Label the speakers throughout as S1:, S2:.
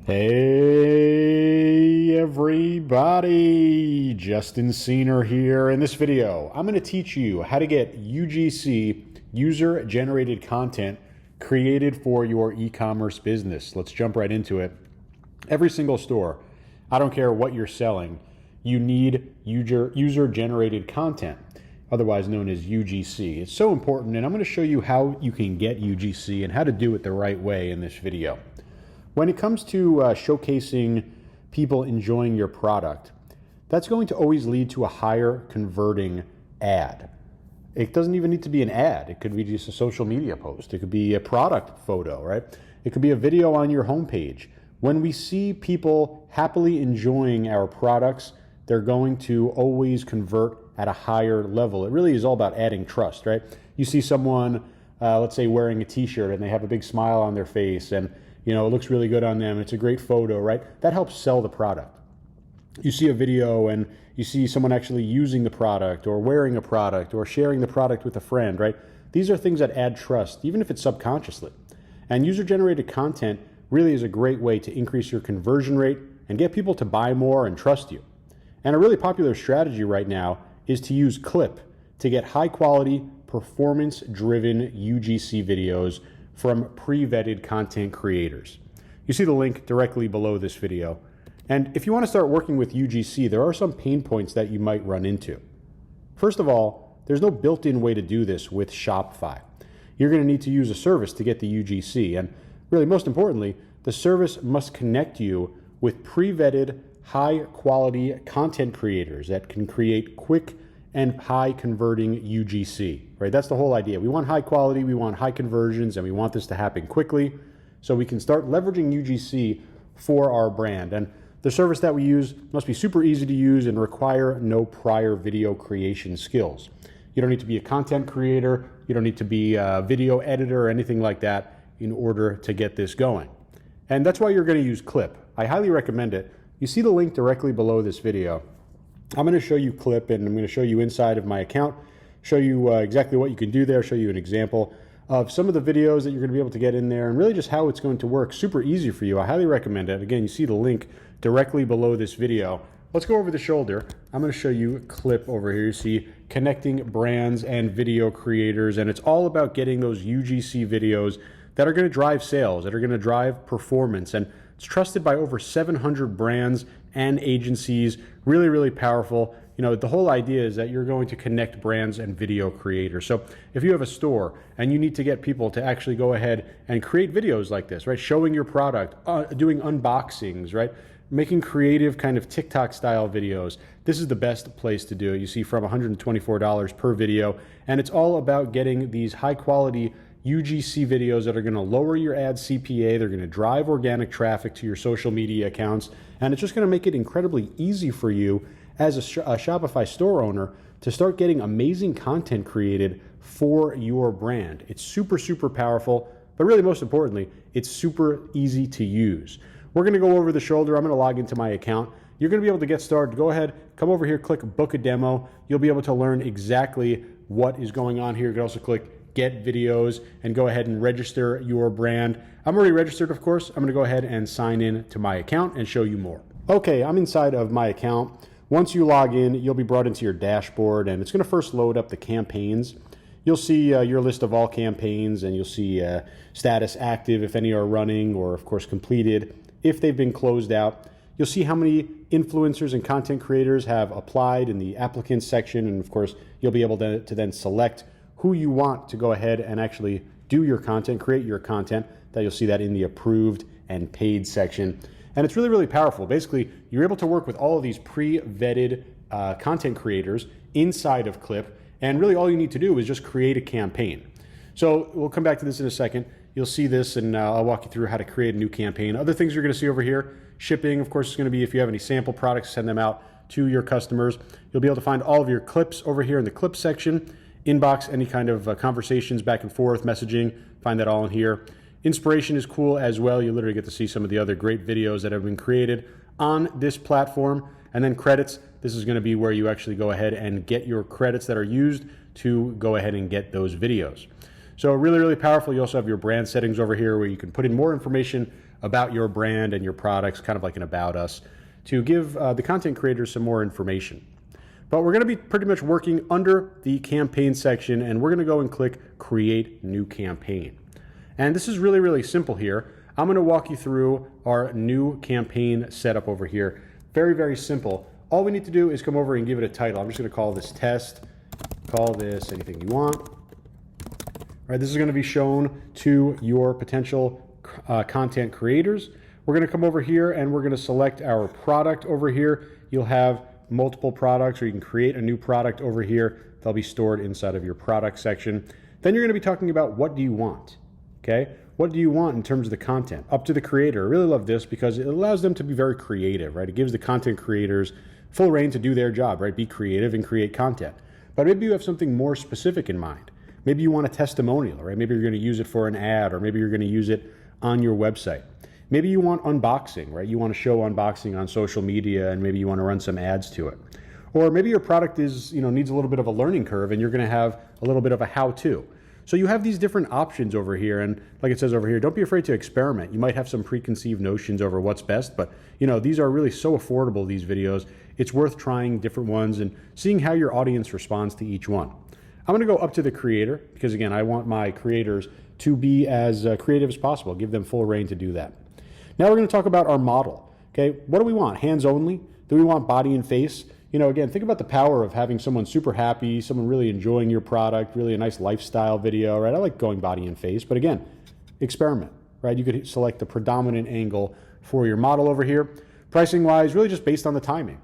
S1: Hey everybody, Justin Senior here. In this video, I'm going to teach you how to get UGC, user-generated content, created for your e-commerce business. Let's jump right into it. Every single store, I don't care what you're selling, you need user-generated content, otherwise known as UGC. It's so important, and I'm going to show you how you can get UGC and how to do it the right way in this video. When it comes to showcasing people enjoying your product, that's going to always lead to a higher converting ad. It doesn't even need to be an ad. It could be just a social media post. It could be a product photo, right? It could be a video on your homepage. When we see people happily enjoying our products, they're going to always convert at a higher level. It really is all about adding trust, right? You see someone, let's say, wearing a t-shirt and they have a big smile on their face and it looks really good on them. It's a great photo, right? That helps sell the product. You see a video and you see someone actually using the product or wearing a product or sharing the product with a friend, right? These are things that add trust, even if it's subconsciously. And user-generated content really is a great way to increase your conversion rate and get people to buy more and trust you. And a really popular strategy right now is to use Clip to get high-quality, performance-driven UGC videos from pre-vetted content creators. You see the link directly below this video. And if you want to start working with UGC, there are some pain points that you might run into. First of all, there's no built-in way to do this with Shopify. You're going to need to use a service to get the UGC. And really, most importantly, the service must connect you with pre-vetted, high-quality content creators that can create quick and high converting UGC, right? That's the whole idea. We want high quality, we want high conversions, and we want this to happen quickly so we can start leveraging UGC for our brand. And the service that we use must be super easy to use and require no prior video creation skills. You don't need to be a content creator, you don't need to be a video editor or anything like that in order to get this going. And that's why you're going to use Clip. I highly recommend it. You see the link directly below this video. I'm going to show you Clip, and I'm going to show you inside of my account, show you exactly what you can do there, show you an example of some of the videos that you're going to be able to get in there, and really just how it's going to work. Super easy for you. I highly recommend it. Again, you see the link directly below this video. Let's go over the shoulder. I'm going to show you Clip over here. You see connecting brands and video creators, and it's all about getting those UGC videos that are going to drive sales, that are going to drive performance, and it's trusted by over 700 brands and agencies. Really, really powerful. The whole idea is that you're going to connect brands and video creators. So if you have a store and you need to get people to actually go ahead and create videos like this, right? Showing your product, doing unboxings, right? Making creative kind of TikTok style videos. This is the best place to do it. You see from $124 per video. And it's all about getting these high quality UGC videos that are going to lower your ad CPA. They're going to drive organic traffic to your social media accounts. And it's just going to make it incredibly easy for you as a Shopify store owner to start getting amazing content created for your brand. It's super, super powerful, but really most importantly, it's super easy to use. We're going to go over the shoulder. I'm going to log into my account. You're going to be able to get started. Go ahead, come over here, click book a demo. You'll be able to learn exactly what is going on here. You can also click get videos and go ahead and register your brand. I'm already registered, of course. I'm going to go ahead and sign in to my account and show you more. Okay, I'm inside of my account. Once you log in, you'll be brought into your dashboard, and it's going to first load up the campaigns. You'll see your list of all campaigns, and you'll see status active if any are running, or of course completed if they've been closed out. You'll see how many influencers and content creators have applied in the applicants section, and of course you'll be able to then select who you want to go ahead and actually do your content, create your content. That you'll see that in the approved and paid section. And it's really, really powerful. Basically, you're able to work with all of these pre-vetted content creators inside of Clip. And really all you need to do is just create a campaign. So we'll come back to this in a second. You'll see this, and I'll walk you through how to create a new campaign. Other things you're going to see over here, shipping, of course, is going to be if you have any sample products, send them out to your customers. You'll be able to find all of your clips over here in the clip section. Inbox, any kind of conversations back and forth, messaging, find that all in here. Inspiration is cool as well. You literally get to see some of the other great videos that have been created on this platform. And then credits, this is going to be where you actually go ahead and get your credits that are used to go ahead and get those videos. So really, really powerful. You also have your brand settings over here where you can put in more information about your brand and your products, kind of like an about us, to give the content creators some more information. But we're going to be pretty much working under the campaign section, and we're going to go and click create new campaign. And this is really, really simple here. I'm going to walk you through our new campaign setup over here. Very, very simple. All we need to do is come over and give it a title. I'm just going to call this test. Call this anything you want. All right, this is going to be shown to your potential content creators. We're going to come over here and we're going to select our product over here. You'll have multiple products, or you can create a new product over here. They'll be stored inside of your product section. Then you're going to be talking about what do you want, okay? What do you want in terms of the content? Up to the creator. I really love this because it allows them to be very creative, right? It gives the content creators full reign to do their job, right? Be creative and create content. But maybe you have something more specific in mind. Maybe you want a testimonial, right? Maybe you're going to use it for an ad, or maybe you're going to use it on your website. Maybe you want unboxing, right? You want to show unboxing on social media, and maybe you want to run some ads to it. Or maybe your product is, needs a little bit of a learning curve, and you're going to have a little bit of a how-to. So you have these different options over here, and like it says over here, don't be afraid to experiment. You might have some preconceived notions over what's best, but these are really so affordable, these videos. It's worth trying different ones and seeing how your audience responds to each one. I'm going to go up to the creator because, again, I want my creators to be as creative as possible. Give them full reign to do that. Now we're going to talk about our model. Okay, what do we want? Hands only? Do we want body and face? Again, think about the power of having someone super happy, someone really enjoying your product, really a nice lifestyle video, right? I like going body and face, but again, experiment, right? You could select the predominant angle for your model over here. Pricing wise, really just based on the timing.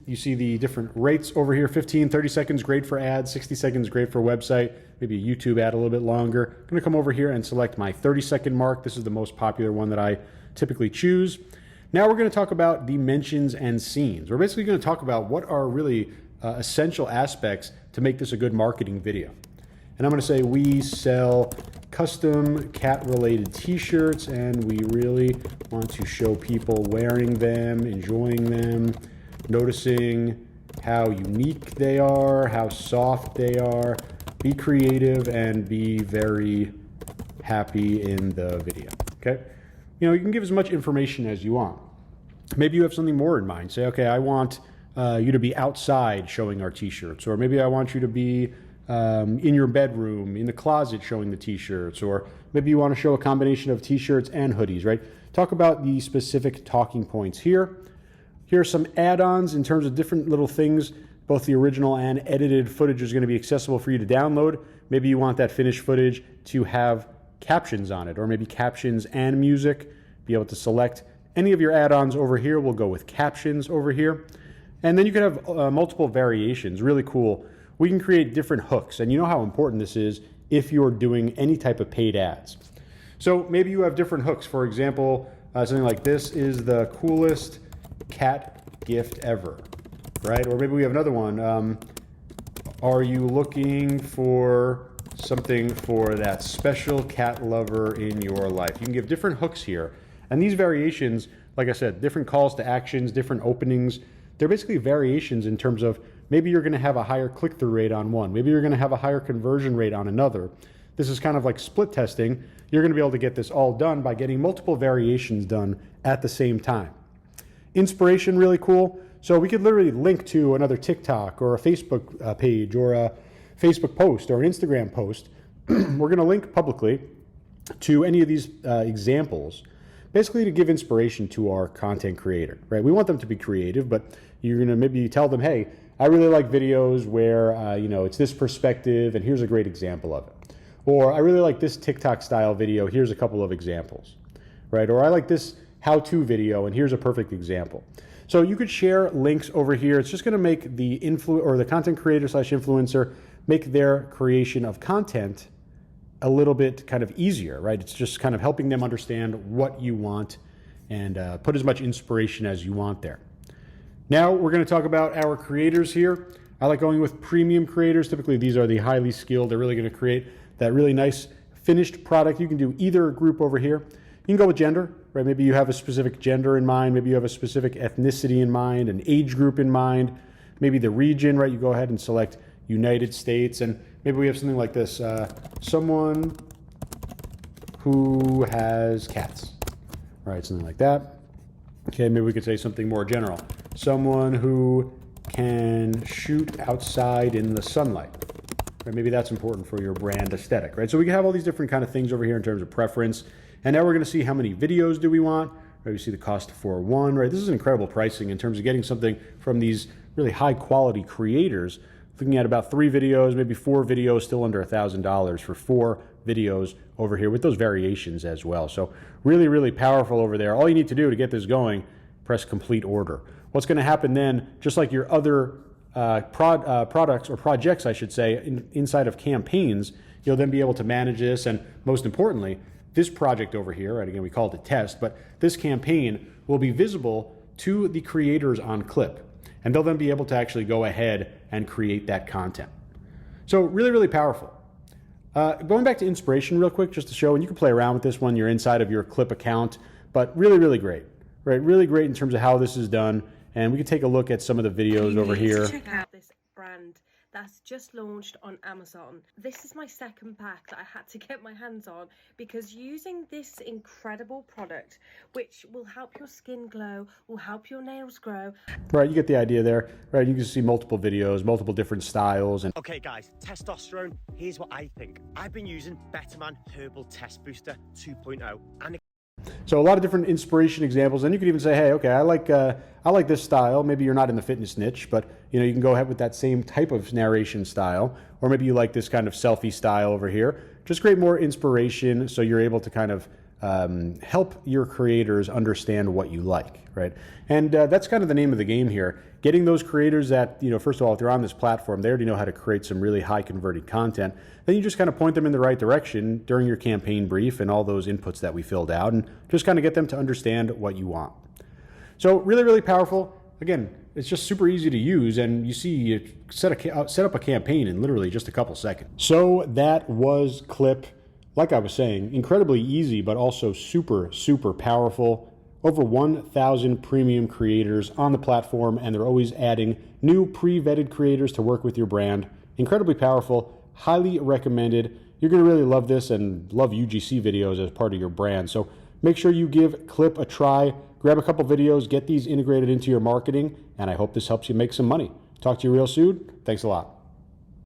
S1: You see the different rates over here, 15, 30 seconds, great for ads, 60 seconds, great for website, maybe a YouTube ad a little bit longer. I'm gonna come over here and select my 30-second mark. This is the most popular one that I typically choose. Now we're going to talk about dimensions and scenes. We're basically going to talk about what are really essential aspects to make this a good marketing video. And I'm going to say we sell custom cat-related t-shirts, and we really want to show people wearing them, enjoying them, noticing how unique they are, how soft they are. Be creative and be very happy in the video, okay? You can give as much information as you want. Maybe you have something more in mind. Say, okay, I want you to be outside showing our t-shirts, or maybe I want you to be in your bedroom, in the closet showing the t-shirts, or maybe you want to show a combination of t-shirts and hoodies, right? Talk about the specific talking points here. Here are some add-ons in terms of different little things. Both the original and edited footage is going to be accessible for you to download. Maybe you want that finished footage to have captions on it, or maybe captions and music. Be able to select any of your add-ons over here. We'll go with captions over here. And then you can have multiple variations. Really cool. We can create different hooks, and you know how important this is if you're doing any type of paid ads. So maybe you have different hooks. For example, something like this is the coolest cat gift ever, right? Or maybe we have another one. Are you looking for something for that special cat lover in your life? You can give different hooks here. And these variations, like I said, different calls to actions, different openings, they're basically variations in terms of maybe you're going to have a higher click-through rate on one. Maybe you're going to have a higher conversion rate on another. This is kind of like split testing. You're going to be able to get this all done by getting multiple variations done at the same time. Inspiration, really cool. So we could literally link to another TikTok or a Facebook page or a Facebook post or an Instagram post. We're going to link publicly to any of these examples, basically to give inspiration to our content creator, right? We want them to be creative, but you're going to maybe tell them, hey, I really like videos where, it's this perspective and here's a great example of it. Or I really like this TikTok style video, here's a couple of examples, right? Or I like this how-to video and here's a perfect example. So you could share links over here. It's just going to make the the content creator / influencer make their creation of content a little bit kind of easier, right? It's just kind of helping them understand what you want and put as much inspiration as you want there. Now we're going to talk about our creators here. I like going with premium creators. Typically these are the highly skilled. They're really going to create that really nice finished product. You can do either group over here. You can go with gender, right? Maybe you have a specific gender in mind. Maybe you have a specific ethnicity in mind, an age group in mind. Maybe the region, right? You go ahead and select United States, and maybe we have something like this. Someone who has cats, right? Something like that. Okay, maybe we could say something more general. Someone who can shoot outside in the sunlight. Right? Maybe that's important for your brand aesthetic, right? So we can have all these different kind of things over here in terms of preference. And now we're going to see how many videos do we want. Right? We see the cost for one, right? This is incredible pricing in terms of getting something from these really high quality creators. Looking at about 3 videos, maybe 4 videos, still under $1,000 for 4 videos over here with those variations as well. So really, really powerful over there. All you need to do to get this going, press complete order. What's going to happen then, just like your other products or projects, I should say, inside of campaigns, you'll then be able to manage this. And most importantly, this project over here, right, again, we call it a test, but this campaign will be visible to the creators on Clip. And they'll then be able to actually go ahead and create that content. So really, really powerful. Going back to inspiration real quick, just to show, and you can play around with this when you're inside of your Clip account, but really, really great, right? Really great in terms of how this is done. And we can take a look at some of the videos over here.
S2: Check out this brand that's just launched on Amazon. This is my second pack that I had to get my hands on because using this incredible product, which will help your skin glow, will help your nails grow.
S1: Right, you get the idea there, right? You can see multiple videos, multiple different styles. And
S3: okay guys, testosterone, here's what I think. I've been using Betterman Herbal Test Booster 2.0 and
S1: so a lot of different inspiration examples, and you could even say, hey, okay, I like this style. Maybe you're not in the fitness niche, but you know, you can go ahead with that same type of narration style, or maybe you like this kind of selfie style over here. Just create more inspiration so you're able to kind of help your creators understand what you like, right? And that's kind of the name of the game here. Getting those creators that, you know, first of all, if they're on this platform, they already know how to create some really high converting content. Then you just kind of point them in the right direction during your campaign brief and all those inputs that we filled out, and just kind of get them to understand what you want. So really, really powerful. Again, it's just super easy to use, and you see you set up a campaign in literally just a couple seconds. So that was Clip. Like I was saying, incredibly easy, but also super, super powerful. Over 1,000 premium creators on the platform, and they're always adding new pre-vetted creators to work with your brand. Incredibly powerful, highly recommended. You're going to really love this and love UGC videos as part of your brand. So make sure you give Clip a try. Grab a couple videos, get these integrated into your marketing, and I hope this helps you make some money. Talk to you real soon. Thanks a lot.